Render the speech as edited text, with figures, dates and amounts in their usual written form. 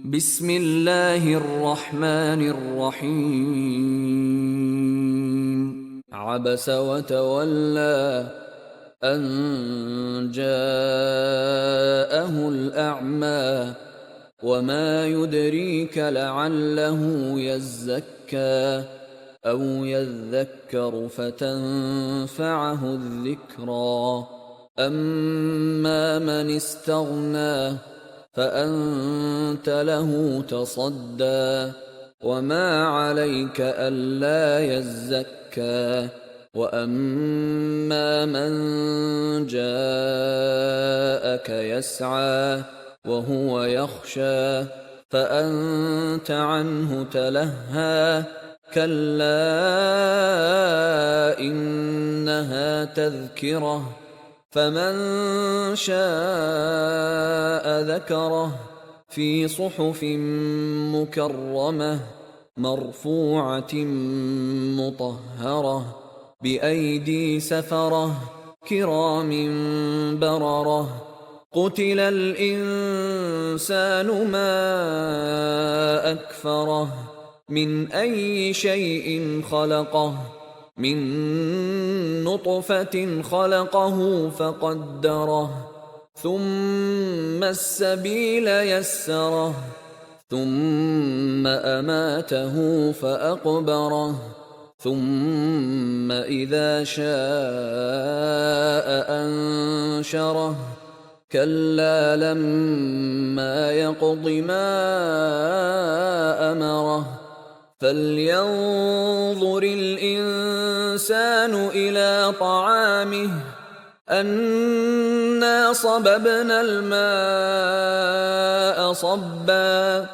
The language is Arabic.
بسم الله الرحمن الرحيم عبس وتولى أن جاءه الأعمى وما يدريك لعله يزكى أو يذكر فتنفعه الذكرى أما من استغنى فأنت له تصدى وما عليك ألا يزكى وأما من جاءك يسعى وهو يخشى فأنت عنه تلهى كلا إنها تذكرة فمن شاء ذكره في صحف مكرمة مرفوعة مطهرة بأيدي سفرة كرام بررة قتل الإنسان ما أكفره من أي شيء خلقه من نطفة خلقه فقدره ثم السبيل يسره ثم أماته فأقبره ثم إذا شاء أنشره كلا لما يقض ما أمره فلينظر الإنسان إلى طعامه أنا صببنا الماء صبا